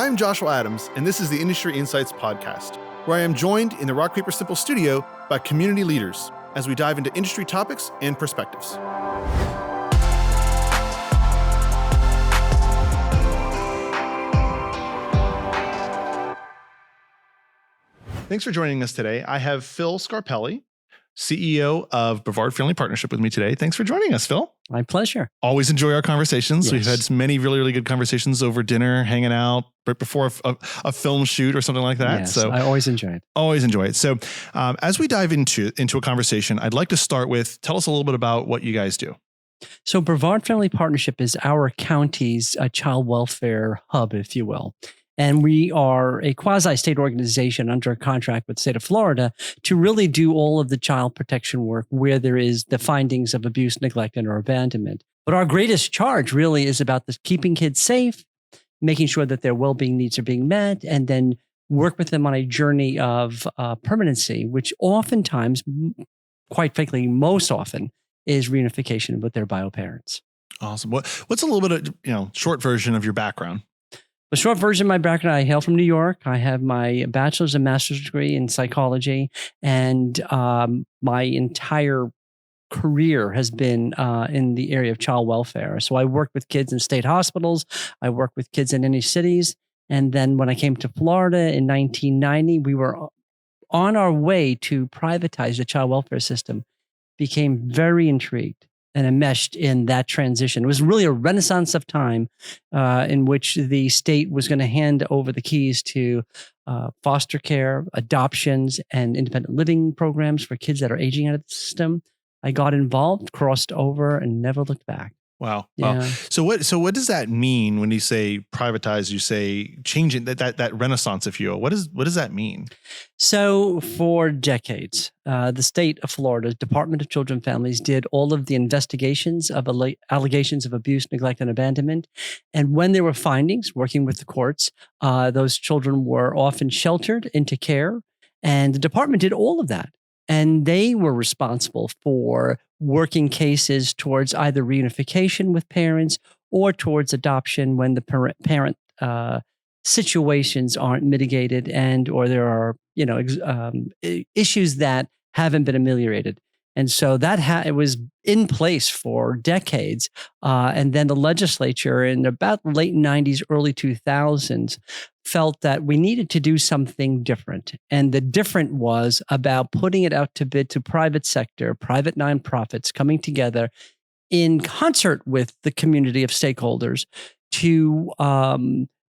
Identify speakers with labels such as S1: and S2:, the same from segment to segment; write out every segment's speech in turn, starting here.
S1: I'm Joshua Adams, and this is the Industry Insights Podcast, where I am joined in the Rock Paper Simple studio by community leaders as we dive into industry topics and perspectives. Thanks for joining us today. I have Phil Scarpelli, CEO of Brevard Family Partnership, with me today. Thanks for joining us, Phil.
S2: My pleasure.
S1: Always enjoy our conversations.
S2: Yes.
S1: We've had many really, really good conversations over dinner, hanging out right before a film shoot or something like that.
S2: Yes,
S1: So
S2: I always enjoy it.
S1: Always enjoy it. So as we dive into a conversation, I'd like to start with, tell us a little bit about what you guys do.
S2: So Brevard Family Partnership is our county's child welfare hub, if you will. And we are a quasi-state organization under a contract with the state of Florida to really do all of the child protection work where there is the findings of abuse, neglect, and or abandonment. But our greatest charge really is about keeping kids safe, making sure that their well-being needs are being met, and then work with them on a journey of permanency, which oftentimes, quite frankly, most often, is reunification with their bio parents.
S1: Awesome. What's a little bit of, short version of your background?
S2: The short version of my background, I hail from New York. I have my bachelor's and master's degree in psychology, and my entire career has been in the area of child welfare. So I worked with kids in state hospitals. I worked with kids in inner cities. And then when I came to Florida in 1990, we were on our way to privatize the child welfare system, became very intrigued and enmeshed in that transition. It was really a renaissance of time in which the state was going to hand over the keys to foster care, adoptions, and independent living programs for kids that are aging out of the system. I got involved, crossed over, and never looked back.
S1: Wow.
S2: Yeah.
S1: Wow. So what does that mean when you say privatize? You say changing that renaissance, if you will. What does that mean?
S2: So for decades, the state of Florida's Department of Children and Families did all of the investigations of allegations of abuse, neglect, and abandonment. And when there were findings, working with the courts, those children were often sheltered into care. And the department did all of that. And they were responsible for working cases towards either reunification with parents or towards adoption when the parent situations aren't mitigated and or there are issues that haven't been ameliorated. And so that it was in place for decades. And then the legislature in about the late 90s, early 2000s felt that we needed to do something different. And the different was about putting it out to bid to private sector, private nonprofits coming together in concert with the community of stakeholders to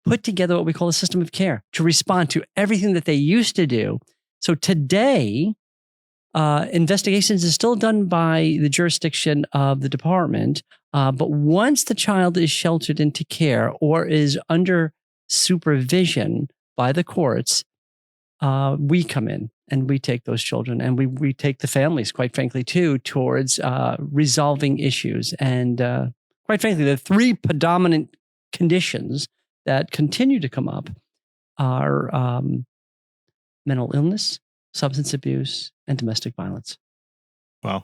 S2: put together what we call a system of care to respond to everything that they used to do. So today, investigations is still done by the jurisdiction of the department, but once the child is sheltered into care or is under supervision by the courts, we come in and we take those children and we take the families, quite frankly, too, towards resolving issues. And quite frankly, the three predominant conditions that continue to come up are mental illness, substance abuse, and domestic violence.
S1: Wow.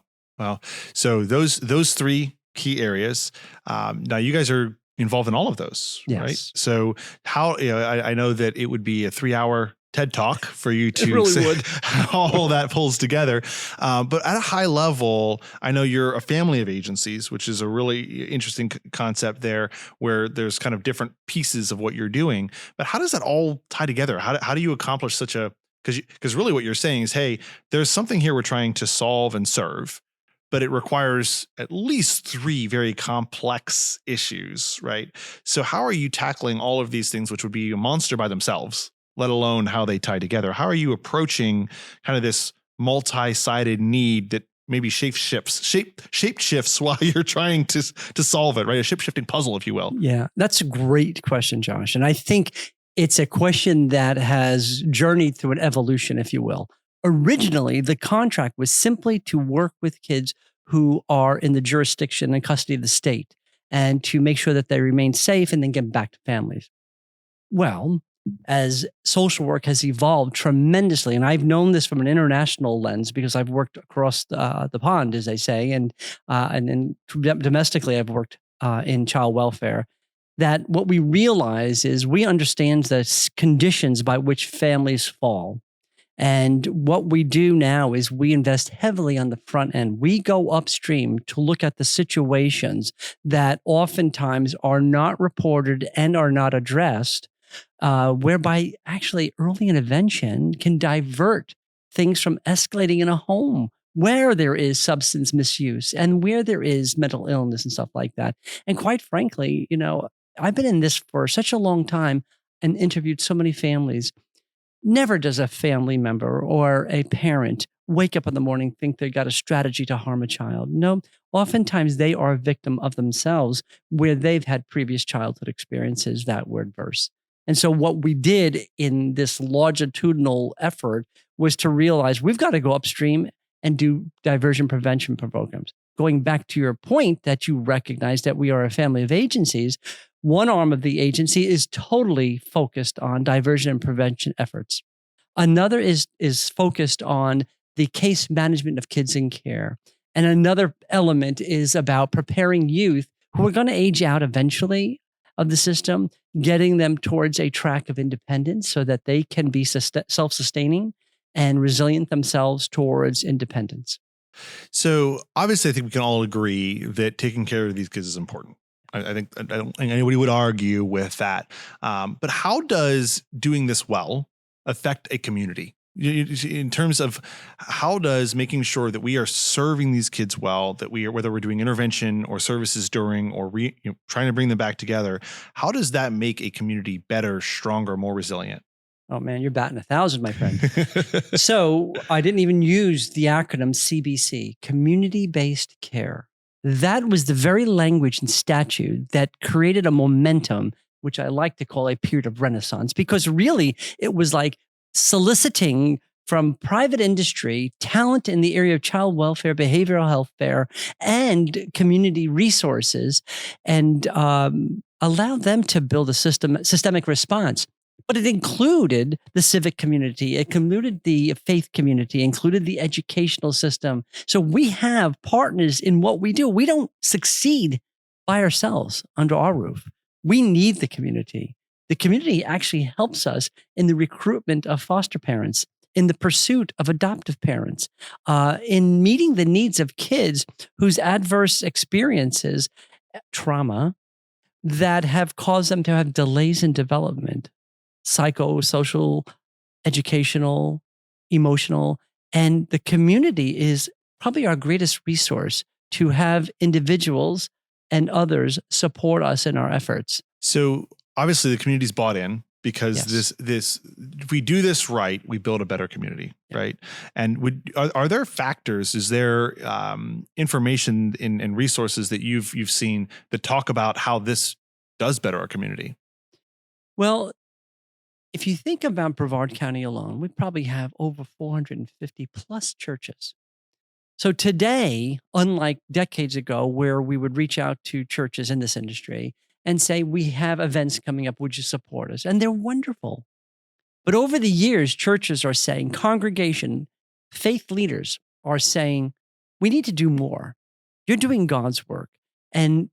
S1: So those three key areas. Now you guys are involved in all of those,
S2: yes.
S1: Right? So how, I know that it would be a 3-hour TED Talk for you to
S2: it really would.
S1: how all that pulls together. But at a high level, I know you're a family of agencies, which is a really interesting concept there where there's kind of different pieces of what you're doing. But how does that all tie together? How do you accomplish such a, because really what you're saying is, hey, there's something here we're trying to solve and serve, but it requires at least 3 very complex issues, right? So how are you tackling all of these things, which would be a monster by themselves, let alone how they tie together? How are you approaching kind of this multi-sided need that maybe shape shifts while you're trying to solve it, right? A shape-shifting puzzle, if you will.
S2: Yeah, that's a great question, Josh. And I think it's a question that has journeyed through an evolution, if you will. Originally, the contract was simply to work with kids who are in the jurisdiction and custody of the state and to make sure that they remain safe and then get back to families. Well, as social work has evolved tremendously, and I've known this from an international lens because I've worked across the pond, as they say, and then domestically I've worked in child welfare. that what we realize is we understand the conditions by which families fall. And what we do now is we invest heavily on the front end. We go upstream to look at the situations that oftentimes are not reported and are not addressed, whereby actually early intervention can divert things from escalating in a home where there is substance misuse and where there is mental illness and stuff like that. And quite frankly, I've been in this for such a long time and interviewed so many families. Never does a family member or a parent wake up in the morning think they got a strategy to harm a child. No, oftentimes they are a victim of themselves where they've had previous childhood experiences that were adverse. And so what we did in this longitudinal effort was to realize we've got to go upstream and do diversion prevention programs. Going back to your point that you recognize that we are a family of agencies, one arm of the agency is totally focused on diversion and prevention efforts. Another is focused on the case management of kids in care. And another element is about preparing youth who are going to age out eventually of the system, getting them towards a track of independence so that they can be self-sustaining and resilient themselves towards independence.
S1: So obviously, I think we can all agree that taking care of these kids is important. I don't think anybody would argue with that. But how does doing this well affect a community? In terms of how does making sure that we are serving these kids well, that we are, whether we're doing intervention or services during or trying to bring them back together, how does that make a community better, stronger, more resilient?
S2: Oh man, you're batting 1,000, my friend. So I didn't even use the acronym CBC, community-based care. That was the very language and statute that created a momentum, which I like to call a period of renaissance, because really it was like soliciting from private industry talent in the area of child welfare, behavioral health care, and community resources, and allow them to build a systemic response. But it included the civic community, it included the faith community, included the educational system. So we have partners in what we do. We don't succeed by ourselves under our roof. We need the community. The community actually helps us in the recruitment of foster parents, in the pursuit of adoptive parents, in meeting the needs of kids whose adverse experiences, trauma, that have caused them to have delays in development. Psychosocial, educational, emotional, and the community is probably our greatest resource to have individuals and others support us in our efforts.
S1: So obviously the community's bought in because
S2: Yes.
S1: this if we do this right, we build a better community, right? And are there factors? Is there information and resources that you've seen that talk about how this does better our community?
S2: Well, if you think about Brevard County alone, we probably have over 450 plus churches. So today, unlike decades ago, where we would reach out to churches in this industry and say, we have events coming up, would you support us? And they're wonderful. But over the years, churches are saying, congregation, faith leaders are saying, we need to do more. You're doing God's work and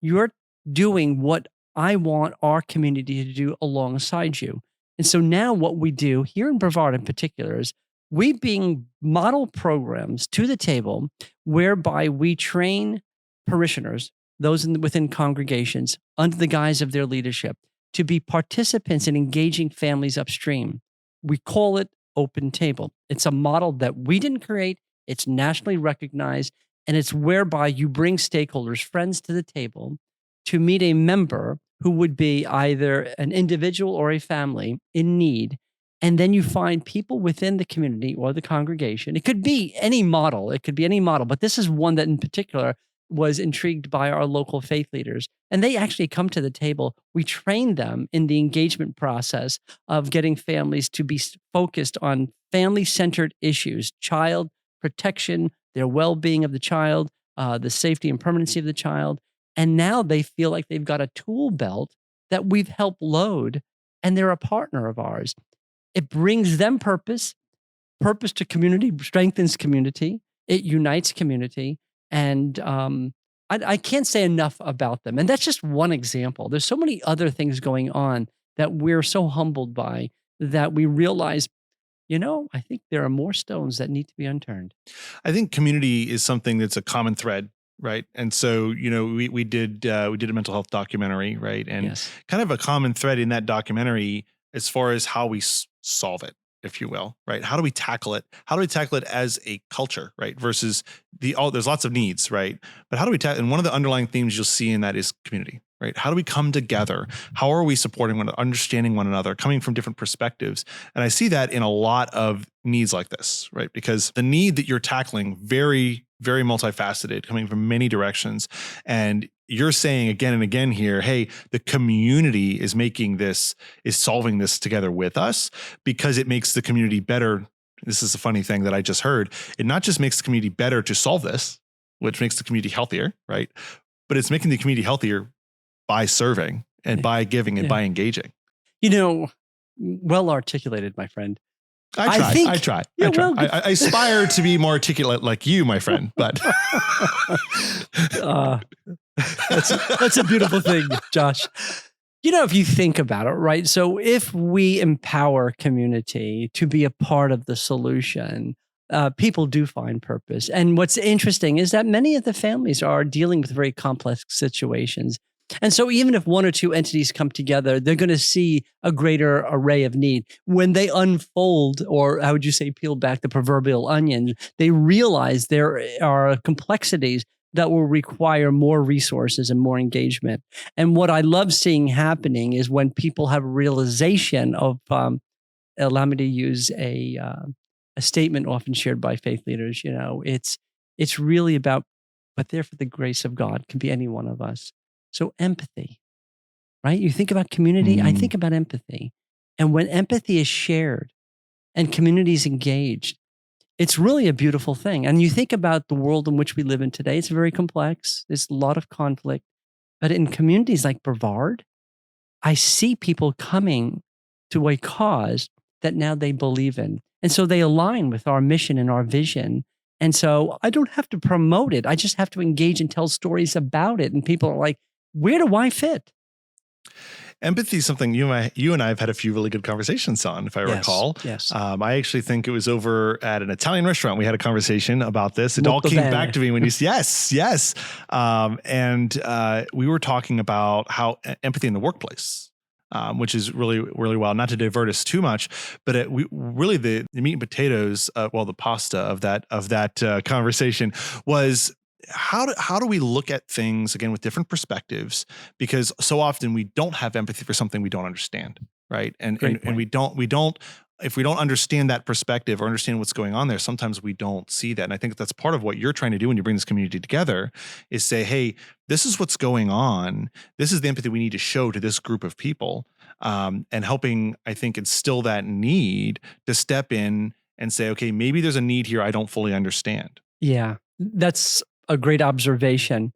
S2: you're doing what I want our community to do alongside you. And so now what we do here in Brevard in particular is we bring model programs to the table whereby we train parishioners, those within congregations, under the guise of their leadership, to be participants in engaging families upstream. We call it Open Table. It's a model that we didn't create. It's nationally recognized, and it's whereby you bring stakeholders, friends to the table to meet a member who would be either an individual or a family in need. And then you find people within the community or the congregation. It could be any model. But this is one that in particular was intrigued by our local faith leaders. And they actually come to the table. We train them in the engagement process of getting families to be focused on family-centered issues, child protection, their well-being of the child, the safety and permanency of the child. And now they feel like they've got a tool belt that we've helped load, and they're a partner of ours. It brings them purpose to community, strengthens community, it unites community. And I can't say enough about them. And that's just one example. There's so many other things going on that we're so humbled by that we realize, I think there are more stones that need to be unturned.
S1: I think community is something that's a common thread, right? And so, we did a mental health documentary, right? And
S2: Yes.
S1: kind of a common thread in that documentary as far as how we solve it, if you will, right? How do we tackle it? How do we tackle it as a culture, right? Versus there's lots of needs, right? But how do we tackle? And one of the underlying themes you'll see in that is community, right? How do we come together? How are we supporting understanding one another, coming from different perspectives? And I see that in a lot of needs like this, right? Because the need that you're tackling, very, very multifaceted, coming from many directions. And you're saying again and again here, hey, the community is solving this together with us because it makes the community better. This is a funny thing that I just heard. It not just makes the community better to solve this, which makes the community healthier, right? But it's making the community healthier by serving and by giving and by engaging.
S2: Well articulated, my friend.
S1: I try. I aspire to be more articulate like you, my friend, but
S2: that's a beautiful thing, Josh. If you think about it, right? So if we empower community to be a part of the solution, people do find purpose. And what's interesting is that many of the families are dealing with very complex situations. And so even if one or two entities come together, they're going to see a greater array of need. When they unfold, or how would you say, peel back the proverbial onion, they realize there are complexities that will require more resources and more engagement. And what I love seeing happening is when people have realization of, allow me to use a statement often shared by faith leaders, it's really about, but there for the grace of God can be any one of us. So empathy, right? You think about community, I think about empathy. And when empathy is shared and community is engaged, it's really a beautiful thing. And you think about the world in which we live in today, it's very complex. There's a lot of conflict. But in communities like Brevard, I see people coming to a cause that now they believe in. And so they align with our mission and our vision. And so I don't have to promote it. I just have to engage and tell stories about it. And people are like, where do I fit?
S1: Empathy is something you and I have had a few really good conversations on, if I recall.
S2: Yes.
S1: I actually think it was over at an Italian restaurant. We had a conversation about this. It all came back to me when you said, yes. And we were talking about how empathy in the workplace, which is really, really well, not to divert us too much, but the meat and potatoes, the pasta of that conversation was, how do we look at things again with different perspectives? Because so often we don't have empathy for something we don't understand, right? And we don't if we don't understand that perspective or understand what's going on there, sometimes we don't see that. And I think that's part of what you're trying to do when you bring this community together is say, hey, this is what's going on. This is the empathy we need to show to this group of people, and helping, I think, instill that need to step in and say, okay, maybe there's a need here I don't fully understand.
S2: Yeah, that's a great observation.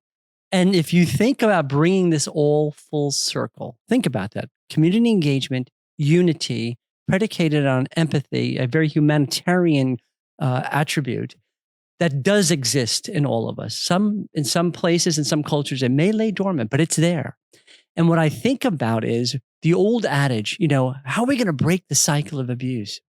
S2: And if you think about bringing this all full circle, think about that. Community engagement, unity, predicated on empathy, a very humanitarian attribute that does exist in all of us. In some places, in some cultures, it may lay dormant, but it's there. And what I think about is the old adage, how are we going to break the cycle of abuse?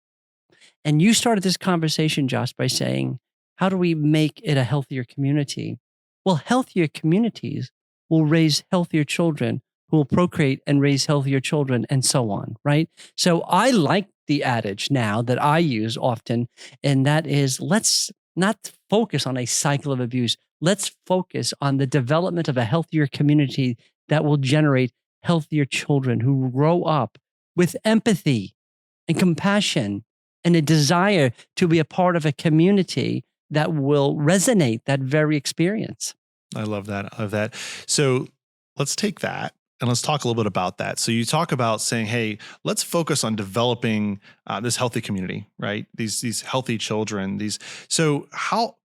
S2: And you started this conversation, Josh, by saying, how do we make it a healthier community? Well, healthier communities will raise healthier children who will procreate and raise healthier children and so on, right? So I like the adage now that I use often, and that is, let's not focus on a cycle of abuse. Let's focus on the development of a healthier community that will generate healthier children who grow up with empathy and compassion and a desire to be a part of a community that will resonate that very experience.
S1: I love that. So let's take that and let's talk a little bit about that. So you talk about saying, hey, let's focus on developing this healthy community, right? These healthy children. So how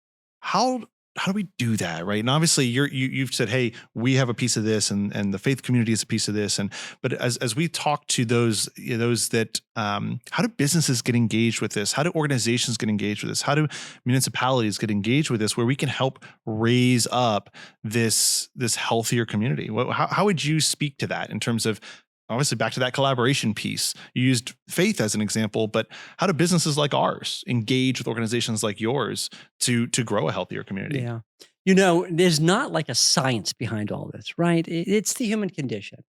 S1: how do we do that, right? And obviously, you've said, hey, we have a piece of this, and the faith community is a piece of this, but as we talk to those those that, how do businesses get engaged with this? How do organizations get engaged with this? How do municipalities get engaged with this, where we can help raise up this healthier community? How would you speak to that in terms of, obviously, back to that collaboration piece? You used faith as an example, but how do businesses like ours engage with organizations like yours to grow a healthier community?
S2: Yeah. There's not like a science behind all this, right? It's the human condition.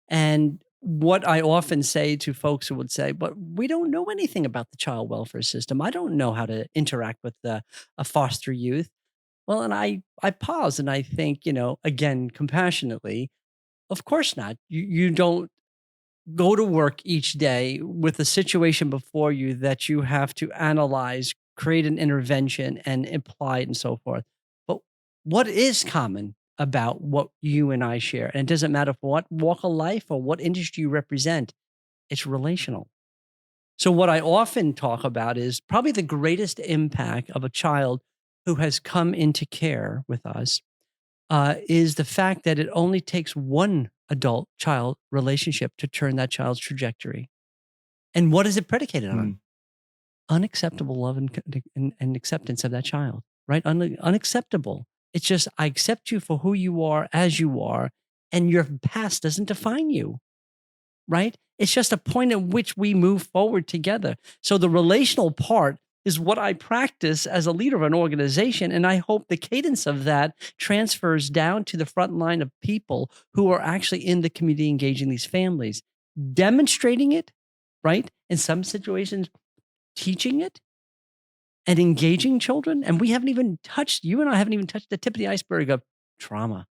S2: And what I often say to folks who would say, but we don't know anything about the child welfare system. I don't know how to interact with a foster youth. Well, and I pause and I think, again, compassionately, of course not. You don't go to work each day with a situation before you that you have to analyze, create an intervention, and apply it and so forth. But what is common about what you and I share? And it doesn't matter for what walk of life or what industry you represent, it's relational. So, what I often talk about is probably the greatest impact of a child who has come into care with us is the fact that it only takes one adult child relationship to turn that child's trajectory. And what is it predicated on?
S1: Mm.
S2: Unacceptable love and acceptance of that child, right? Unacceptable. It's just, I accept you for who you are, as you are, and your past doesn't define you, right? It's just a point at which we move forward together. So the relational part is what I practice as a leader of an organization. And I hope the cadence of that transfers down to the front line of people who are actually in the community engaging these families, demonstrating it, right? In some situations, teaching it and engaging children. And you and I haven't even touched the tip of the iceberg of trauma,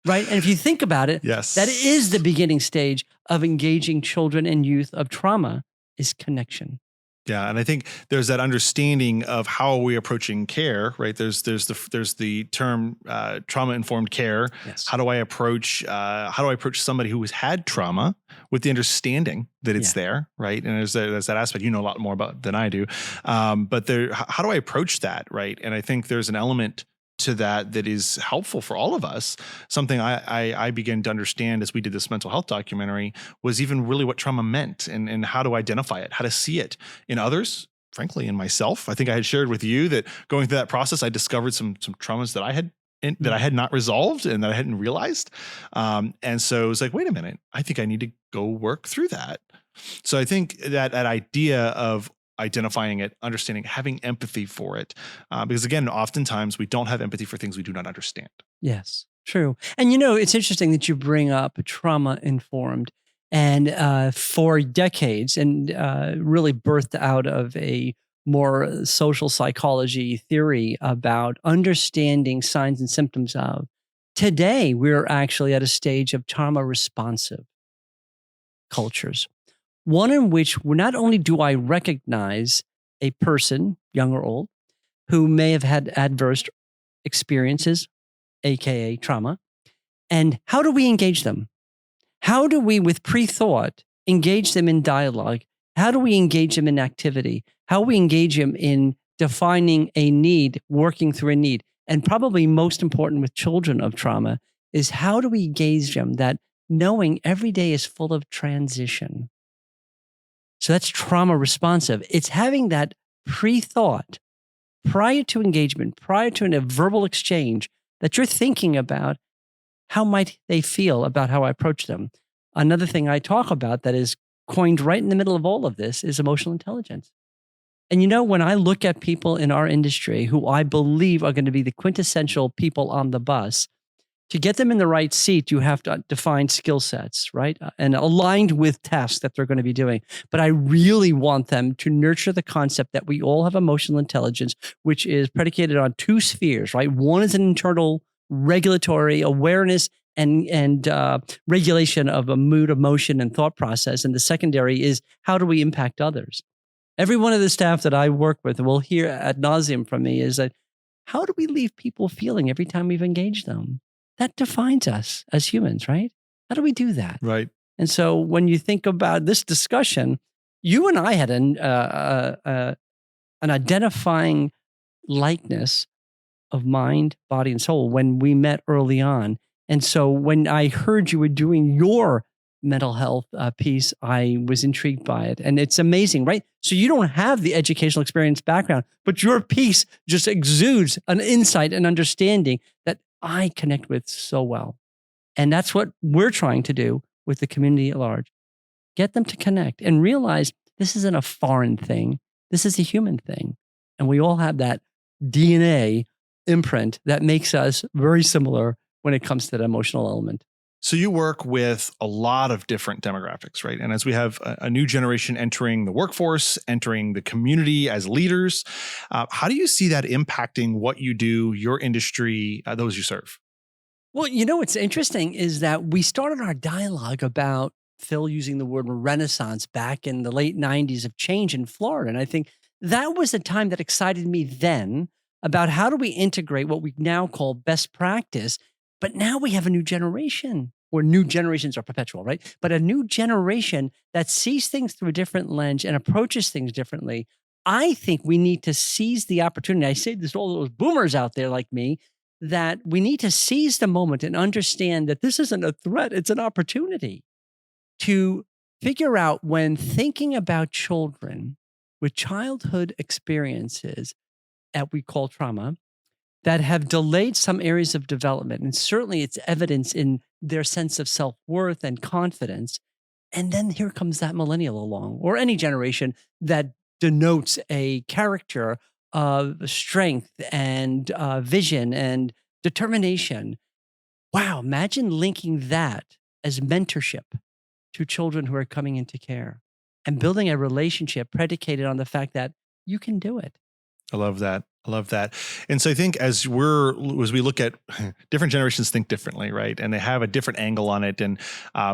S2: right? And if you think about it,
S1: Yes,
S2: that is the beginning stage of engaging children and youth of trauma is connection.
S1: Yeah, and I think there's that understanding of how we're approaching care, right? There's the term trauma informed care.
S2: Yes.
S1: How do I approach somebody who has had trauma with the understanding that it's there, right? And there's that aspect you know a lot more about than I do. But how do I approach that, right? And I think there's an element to that is helpful for all of us. Something I began to understand as we did this mental health documentary was even really what trauma meant and how to identify it, how to see it in others, frankly, in myself. I think I had shared with you that going through that process, I discovered some traumas that I had not resolved and that I hadn't realized. And so it was like, wait a minute, I think I need to go work through that. So I think that idea of identifying it, understanding, having empathy for it. Because again, oftentimes we don't have empathy for things we do not understand.
S2: Yes, true. And it's interesting that you bring up trauma informed. And for decades, and really birthed out of a more social psychology theory about understanding signs and symptoms of. Today, we're actually at a stage of trauma responsive cultures. One in which not only do I recognize a person, young or old, who may have had adverse experiences, AKA trauma, and how do we engage them? How do we, with pre-thought, engage them in dialogue? How do we engage them in activity? How do we engage them in defining a need, working through a need? And probably most important with children of trauma is how do we engage them that knowing every day is full of transition? So that's trauma responsive. It's having that pre-thought prior to engagement, prior to a verbal exchange that you're thinking about how might they feel about how I approach them. Another thing I talk about that is coined right in the middle of all of this is emotional intelligence. And when I look at people in our industry who I believe are going to be the quintessential people on the bus, to get them in the right seat, you have to define skill sets, right? And aligned with tasks that they're going to be doing. But I really want them to nurture the concept that we all have emotional intelligence, which is predicated on two spheres, right? One is an internal regulatory awareness and regulation of a mood, emotion, and thought process. And the secondary is how do we impact others? Every one of the staff that I work with will hear ad nauseum from me is that how do we leave people feeling every time we've engaged them? That defines us as humans, right? How do we do that?
S1: Right.
S2: And so when you think about this discussion, you and I had an identifying likeness of mind, body, and soul when we met early on. And so when I heard you were doing your mental health piece, I was intrigued by it. And it's amazing, right? So you don't have the educational experience background, but your piece just exudes an insight and understanding that I connect with so well. And that's what we're trying to do with the community at large. Get them to connect and realize this isn't a foreign thing. This is a human thing. And we all have that DNA imprint that makes us very similar when it comes to the emotional element.
S1: So you work with a lot of different demographics, right? And as we have a new generation entering the workforce, entering the community as leaders, how do you see that impacting what you do, your industry, those you serve?
S2: Well, what's interesting is that we started our dialogue about Phil using the word renaissance back in the late 90s of change in Florida. And I think that was a time that excited me then about how do we integrate what we now call best practice. But now we have a new generation, or new generations are perpetual, right? But a new generation that sees things through a different lens and approaches things differently. I think we need to seize the opportunity. I say this to all those boomers out there like me, that we need to seize the moment and understand that this isn't a threat, it's an opportunity to figure out when thinking about children with childhood experiences that we call trauma that have delayed some areas of development. And certainly it's evidence in their sense of self-worth and confidence. And then here comes that millennial along, or any generation that denotes a character of strength and vision and determination. Wow, imagine linking that as mentorship to children who are coming into care and building a relationship predicated on the fact that you can do it.
S1: I love that. I love that. And so I think as we look at different generations think differently, right? And they have a different angle on it. And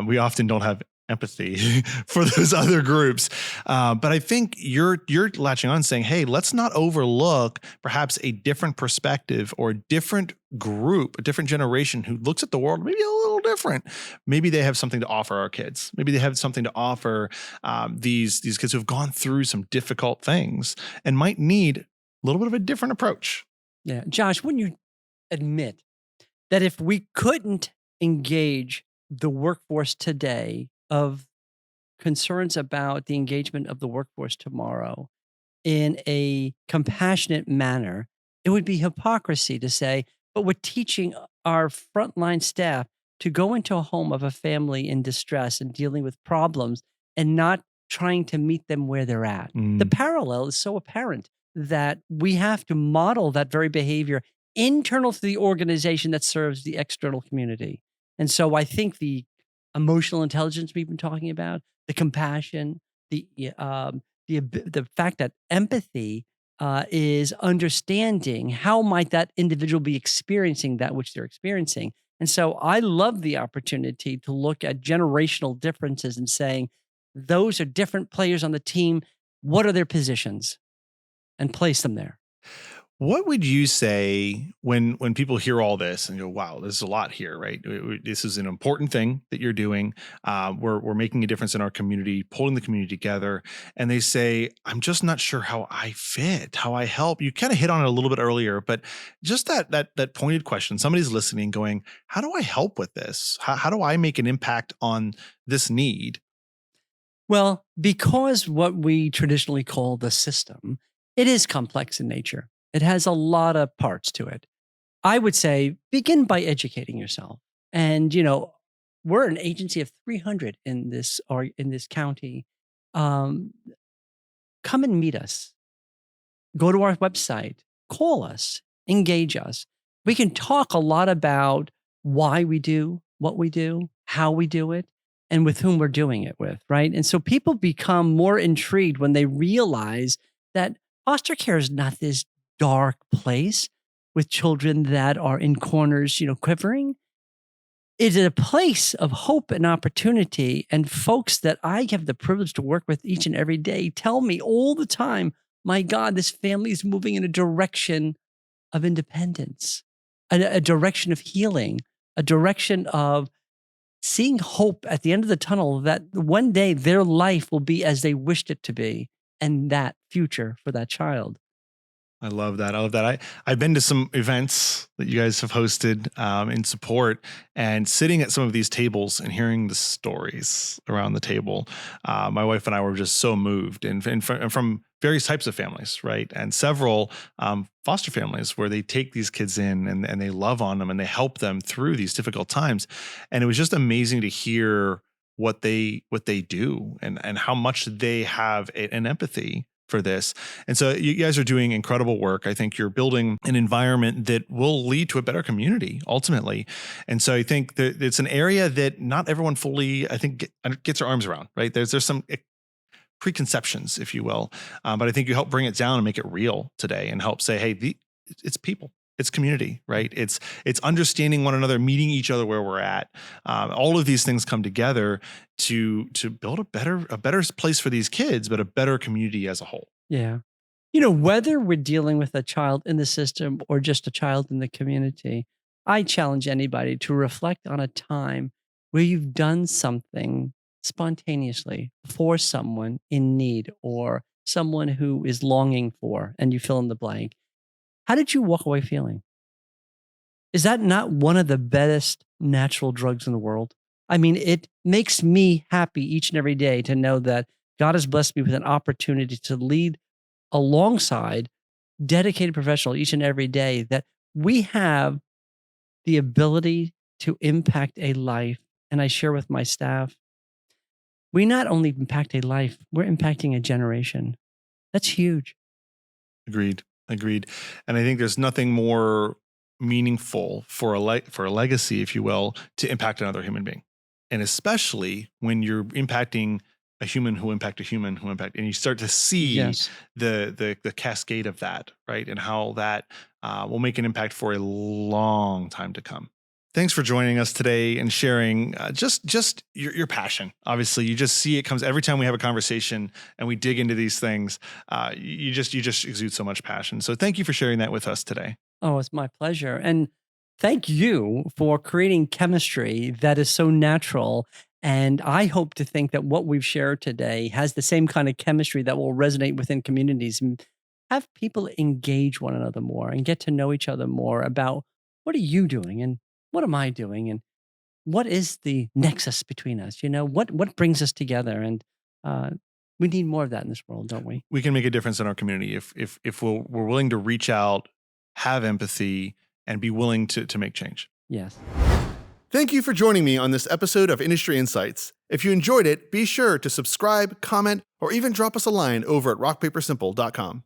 S1: we often don't have empathy for those other groups. But I think you're latching on saying, hey, let's not overlook perhaps a different perspective or a different group, a different generation who looks at the world maybe a little different. Maybe they have something to offer our kids. Maybe they have something to offer these kids who have gone through some difficult things and might need a little bit of a different approach.
S2: Yeah. Josh, wouldn't you admit that if we couldn't engage the workforce today of concerns about the engagement of the workforce tomorrow in a compassionate manner, it would be hypocrisy to say, but we're teaching our frontline staff to go into a home of a family in distress and dealing with problems and not trying to meet them where they're at. The parallel is so apparent that we have to model that very behavior internal to the organization that serves the external community. And so I think the emotional intelligence we've been talking about, the compassion, the fact that empathy is understanding how might that individual be experiencing that which they're experiencing. And so I love the opportunity to look at generational differences and saying, those are different players on the team. What are their positions? And place them there.
S1: What would you say when people hear all this and go, wow, there's a lot here, right? This is an important thing that you're doing. We're making a difference in our community, pulling the community together. And they say, I'm just not sure how I fit, how I help. You kind of hit on it a little bit earlier, but just that pointed question, somebody's listening going, how do I help with this? How do I make an impact on this need?
S2: Well, because what we traditionally call the system, it is complex in nature. It has a lot of parts to it. I would say begin by educating yourself. And we're an agency of 300 in this county. Come and meet us. Go to our website. Call us. Engage us. We can talk a lot about why we do what we do, how we do it, and with whom we're doing it with, right? And so people become more intrigued when they realize that foster care is not this dark place with children that are in corners, quivering. It is a place of hope and opportunity. And folks that I have the privilege to work with each and every day tell me all the time, my God, this family is moving in a direction of independence, a direction of healing, a direction of seeing hope at the end of the tunnel that one day their life will be as they wished it to be, and that future for that child.
S1: I love that. I love that. I've been to some events that you guys have hosted in support, and sitting at some of these tables and hearing the stories around the table. My wife and I were just so moved, and from various types of families, right? And several foster families where they take these kids in and they love on them and they help them through these difficult times. And it was just amazing to hear what they do and how much they have an empathy for this. And so you guys are doing incredible work. I think you're building an environment that will lead to a better community ultimately. And so I think that it's an area that not everyone fully, I think, gets their arms around, right? There's some preconceptions, if you will. But I think you help bring it down and make it real today and help say, hey, it's people. It's community, right? It's understanding one another, meeting each other where we're at. All of these things come together to build a better place for these kids, but a better community as a whole.
S2: Yeah. Whether we're dealing with a child in the system or just a child in the community, I challenge anybody to reflect on a time where you've done something spontaneously for someone in need or someone who is longing for, and you fill in the blank. How did you walk away feeling? Is that not one of the best natural drugs in the world? I mean, it makes me happy each and every day to know that God has blessed me with an opportunity to lead alongside dedicated professional each and every day, that we have the ability to impact a life. And I share with my staff, we not only impact a life, we're impacting a generation. That's huge.
S1: Agreed. And I think there's nothing more meaningful for a legacy, if you will, to impact another human being. And especially when you're impacting a human who impact a human who impact, and you start to see
S2: Yes.
S1: the cascade of that, right? And how that will make an impact for a long time to come. Thanks for joining us today and sharing just your passion. Obviously, you just see it comes every time we have a conversation and we dig into these things. You just exude so much passion. So thank you for sharing that with us today.
S2: Oh, it's my pleasure. And thank you for creating chemistry that is so natural. And I hope to think that what we've shared today has the same kind of chemistry that will resonate within communities and have people engage one another more and get to know each other more about what are you doing and what am I doing and what is the nexus between us? What brings us together? And we need more of that in this world, don't we?
S1: We can make a difference in our community if we're willing to reach out, have empathy, and be willing to make change.
S2: Yes.
S3: Thank you for joining me on this episode of Industry Insights. If you enjoyed it, be sure to subscribe, comment, or even drop us a line over at rockpapersimple.com.